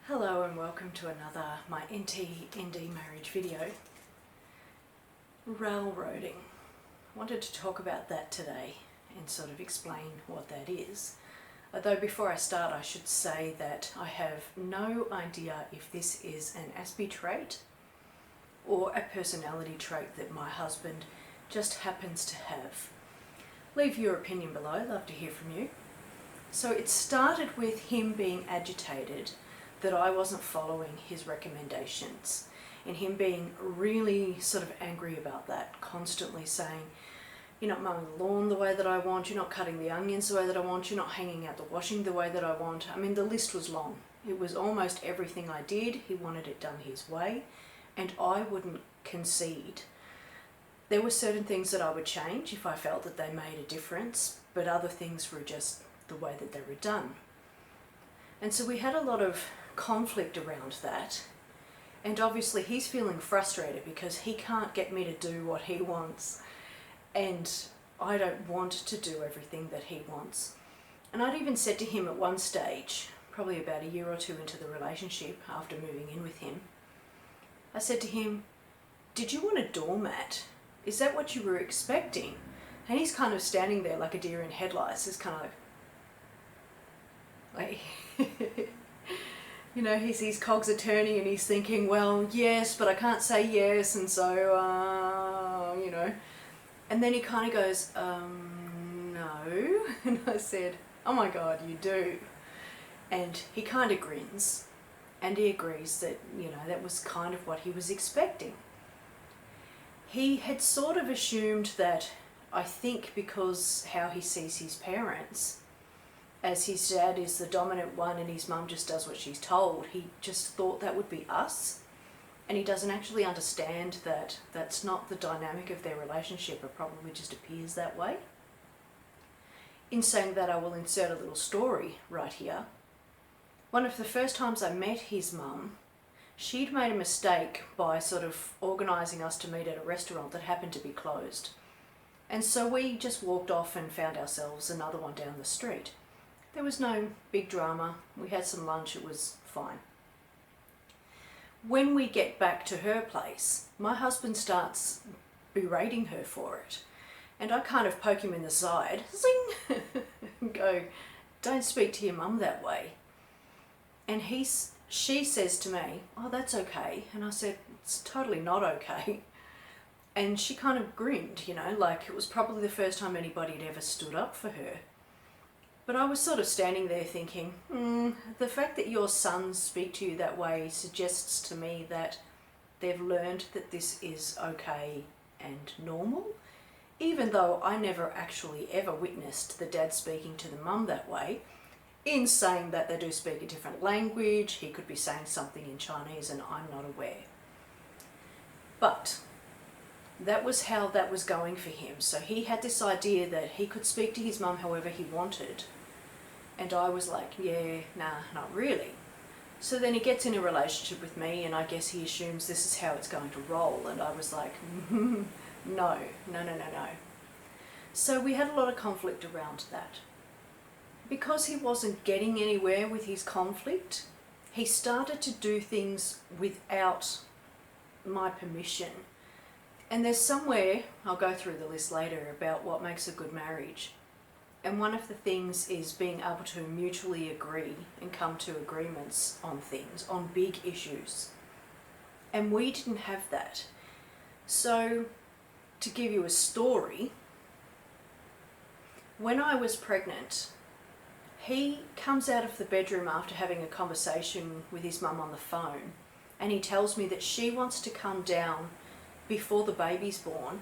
Hello and welcome to another my NT marriage video. Railroading. I wanted to talk about that today and sort of explain what that is. Although before I start I should say that I have no idea if this is an Aspie trait or a personality trait that my husband just happens to have. Leave your opinion below, I'd love to hear from you. So it started with him being agitated that I wasn't following his recommendations, and him being really sort of angry about that, constantly saying, you're not mowing the lawn the way that I want, you're not cutting the onions the way that I want, you're not hanging out the washing the way that I want. I mean, the list was long. It was almost everything I did, he wanted it done his way, and I wouldn't concede. There were certain things that I would change if I felt that they made a difference, but other things were just the way that they were done. And so we had a lot of conflict around that, and obviously he's feeling frustrated because he can't get me to do what he wants, and I don't want to do everything that he wants. And I'd even said to him at one stage, probably about a year or two into the relationship after moving in with him, I said to him, did you want a doormat? Is that what you were expecting? And he's kind of standing there like a deer in headlights. He's kind of like you know, his cogs are turning and he's thinking, well, yes, but I can't say yes, and so, you know. And then he kind of goes, no. And I said, oh my God, you do. And he kind of grins and he agrees that, you know, that was kind of what he was expecting. He had sort of assumed that, I think because how he sees his parents, as his dad is the dominant one and his mum just does what she's told, he just thought that would be us. And he doesn't actually understand that that's not the dynamic of their relationship. It probably just appears that way. In saying that, I will insert a little story right here. One of the first times I met his mum, she'd made a mistake by sort of organising us to meet at a restaurant that happened to be closed. And so we just walked off and found ourselves another one down the street. There was no big drama. We had some lunch, it was fine. When we get back to her place, my husband starts berating her for it. And I kind of poke him in the side, zing, and go, don't speak to your mum that way. And she says to me, oh, that's okay. And I said, it's totally not okay. And she kind of grinned, you know, like it was probably the first time anybody had ever stood up for her. But I was sort of standing there thinking, the fact that your sons speak to you that way suggests to me that they've learned that this is okay and normal, even though I never actually ever witnessed the dad speaking to the mum that way, in saying that they do speak a different language. He could be saying something in Chinese and I'm not aware. But that was how that was going for him. So he had this idea that he could speak to his mum however he wanted. And I was like, yeah, nah, not really. So then he gets in a relationship with me and I guess he assumes this is how it's going to roll. And I was like, no. So we had a lot of conflict around that. Because he wasn't getting anywhere with his conflict, he started to do things without my permission. And there's somewhere, I'll go through the list later, about what makes a good marriage. And one of the things is being able to mutually agree and come to agreements on things, on big issues. And we didn't have that. So, to give you a story, when I was pregnant, he comes out of the bedroom after having a conversation with his mum on the phone, and he tells me that she wants to come down before the baby's born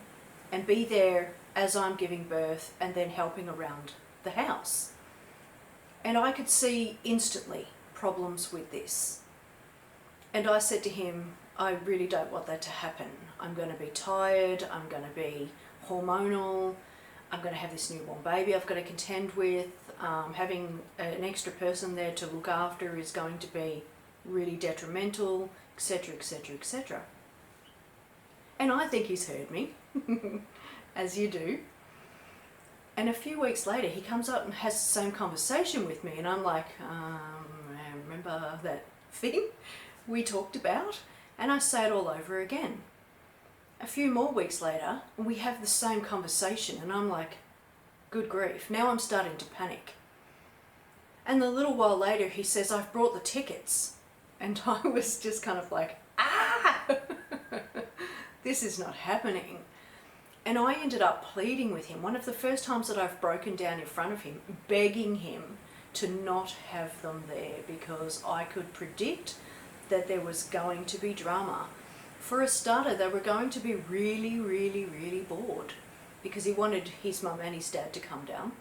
and be there as I'm giving birth and then helping around the house. And I could see instantly problems with this. And I said to him, I really don't want that to happen. I'm going to be tired, I'm going to be hormonal, I'm going to have this newborn baby I've got to contend with. Having an extra person there to look after is going to be really detrimental, etc, etc, etc. And I think he's heard me, as you do. And a few weeks later, he comes up and has the same conversation with me, and I'm like, I remember that thing we talked about, and I say it all over again. A few more weeks later, we have the same conversation, and I'm like, good grief, now I'm starting to panic. And a little while later he says, I've brought the tickets. And I was just kind of like, this is not happening. And I ended up pleading with him, one of the first times that I've broken down in front of him, begging him to not have them there, because I could predict that there was going to be drama. For a starter, they were going to be really, really, really bored, because he wanted his mum and his dad to come down.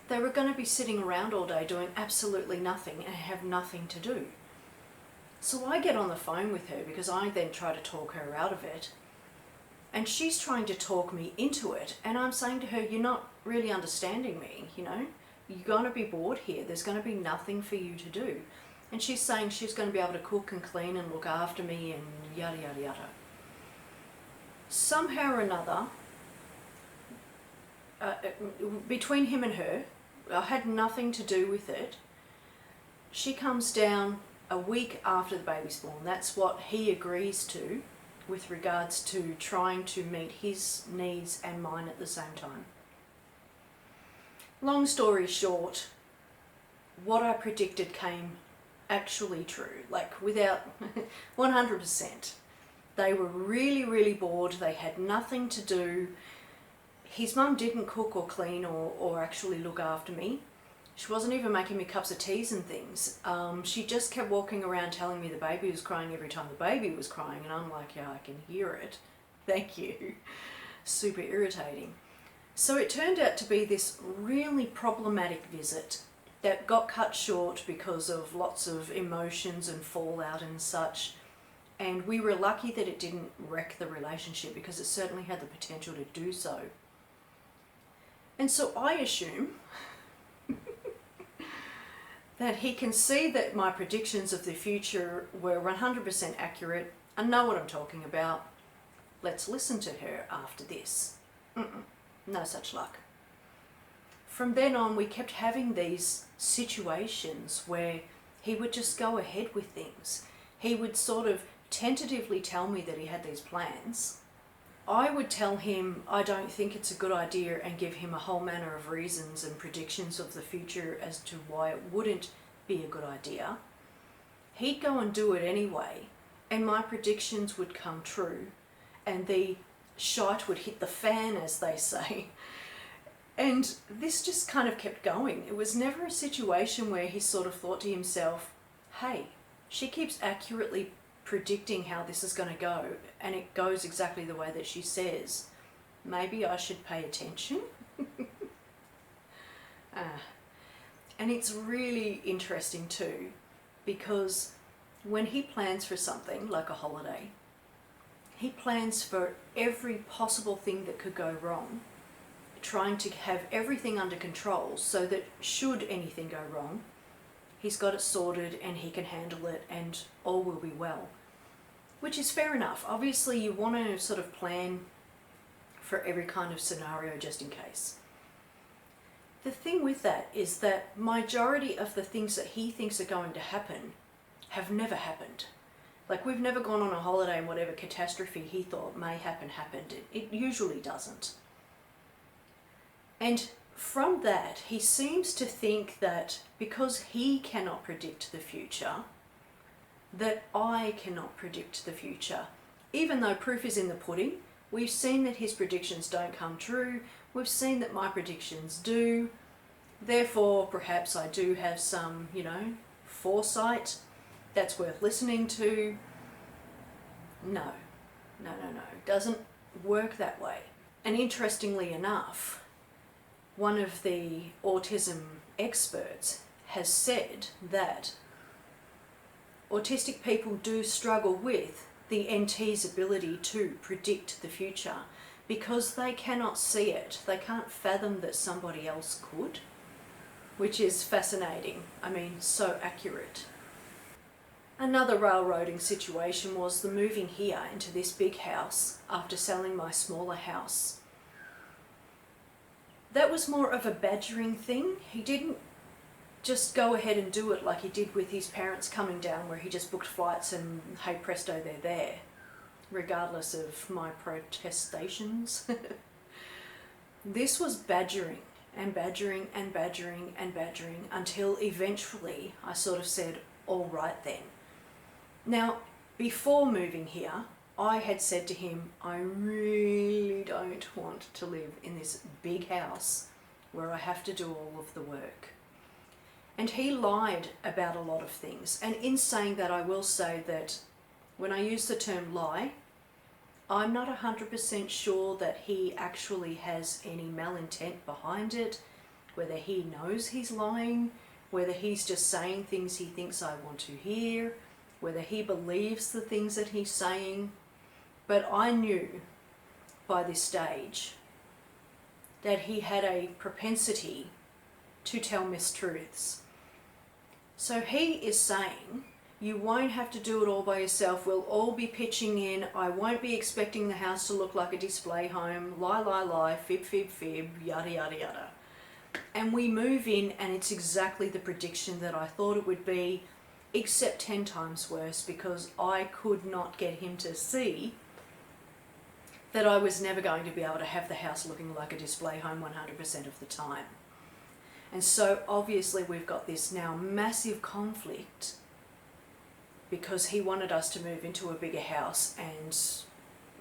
They were going to be sitting around all day doing absolutely nothing and have nothing to do. So I get on the phone with her, because I then try to talk her out of it. And she's trying to talk me into it. And I'm saying to her, you're not really understanding me, you know? You're going to be bored here. There's going to be nothing for you to do. And she's saying she's going to be able to cook and clean and look after me and yada, yada, yada. Somehow or another, between him and her, I had nothing to do with it. She comes down a week after the baby's born. That's what he agrees to with regards to trying to meet his needs and mine at the same time. Long story short, what I predicted came actually true, like without 100%. They were really, really bored. They had nothing to do. His mum didn't cook or clean or actually look after me. She wasn't even making me cups of teas and things. She just kept walking around telling me the baby was crying every time the baby was crying, and I'm like, yeah, I can hear it. Thank you. Super irritating. So it turned out to be this really problematic visit that got cut short because of lots of emotions and fallout and such. And we were lucky that it didn't wreck the relationship, because it certainly had the potential to do so. And so I assume that he can see that my predictions of the future were 100% accurate. I know what I'm talking about. Let's listen to her after this. No such luck. From then on, we kept having these situations where he would just go ahead with things. He would sort of tentatively tell me that he had these plans. I would tell him I don't think it's a good idea and give him a whole manner of reasons and predictions of the future as to why it wouldn't be a good idea. He'd go and do it anyway, and my predictions would come true, and the shite would hit the fan, as they say. And this just kind of kept going. It was never a situation where he sort of thought to himself, hey, she keeps accurately predicting how this is going to go, and it goes exactly the way that she says. Maybe I should pay attention. And it's really interesting too, because when he plans for something like a holiday, he plans for every possible thing that could go wrong, trying to have everything under control so that should anything go wrong, he's got it sorted and he can handle it and all will be well. Which is fair enough. Obviously you want to sort of plan for every kind of scenario just in case. The thing with that is that majority of the things that he thinks are going to happen have never happened. Like, we've never gone on a holiday and whatever catastrophe he thought may happen happened. It usually doesn't. And from that, he seems to think that because he cannot predict the future, that I cannot predict the future. Even though proof is in the pudding, we've seen that his predictions don't come true. We've seen that my predictions do. Therefore, perhaps I do have some, foresight that's worth listening to. No. It doesn't work that way. And interestingly enough, one of the autism experts has said that autistic people do struggle with the NT's ability to predict the future because they cannot see it. They can't fathom that somebody else could, which is fascinating. I mean, so accurate. Another railroading situation was the moving here into this big house after selling my smaller house. That was more of a badgering thing. He didn't just go ahead and do it like he did with his parents coming down, where he just booked flights and hey presto, they're there, regardless of my protestations. This was badgering and badgering and badgering and badgering until eventually I sort of said, all right then. Now, before moving here, I had said to him, I really don't want to live in this big house where I have to do all of the work. And he lied about a lot of things. And in saying that, I will say that when I use the term lie, I'm not 100% sure that he actually has any malintent behind it, whether he knows he's lying, whether he's just saying things he thinks I want to hear, whether he believes the things that he's saying. But I knew by this stage that he had a propensity to tell mistruths. So he is saying, you won't have to do it all by yourself, we'll all be pitching in, I won't be expecting the house to look like a display home, lie, fib, yada, yada, yada. And we move in and it's exactly the prediction that I thought it would be, except 10 times worse, because I could not get him to see that I was never going to be able to have the house looking like a display home 100% of the time. And so obviously we've got this now massive conflict because he wanted us to move into a bigger house and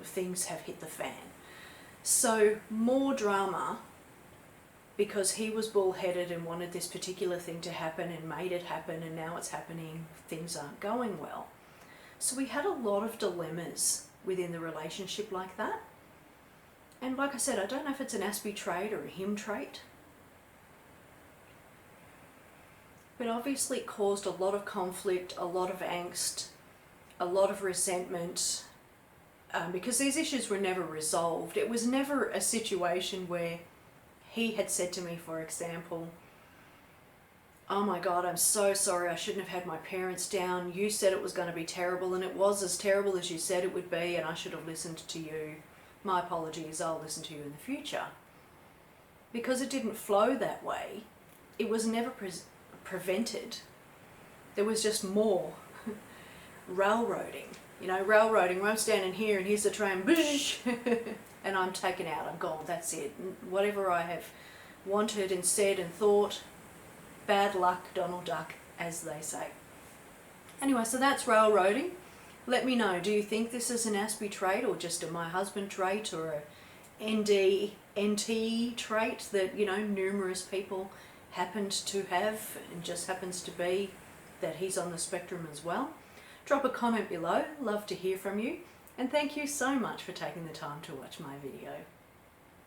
things have hit the fan. So more drama because he was bullheaded and wanted this particular thing to happen and made it happen, and now it's happening, things aren't going well. So we had a lot of dilemmas within the relationship like that. And like I said, I don't know if it's an Aspie trait or a him trait, but obviously it caused a lot of conflict, a lot of angst, a lot of resentment, because these issues were never resolved. It was never a situation where he had said to me, for example, oh my God, I'm so sorry, I shouldn't have had my parents down. You said it was going to be terrible and it was as terrible as you said it would be, and I should have listened to you. My apologies, I'll listen to you in the future. Because it didn't flow that way, it was never prevented. There was just more railroading. You know, railroading, where I'm standing here and here's the train, and I'm taken out, I'm gone, that's it. Whatever I have wanted and said and thought, bad luck, Donald Duck, as they say. Anyway, so that's railroading. Let me know, do you think this is an Aspie trait or just a my husband trait or a NT trait that, you know, numerous people happened to have and just happens to be that he's on the spectrum as well? Drop a comment below, love to hear from you, and thank you so much for taking the time to watch my video.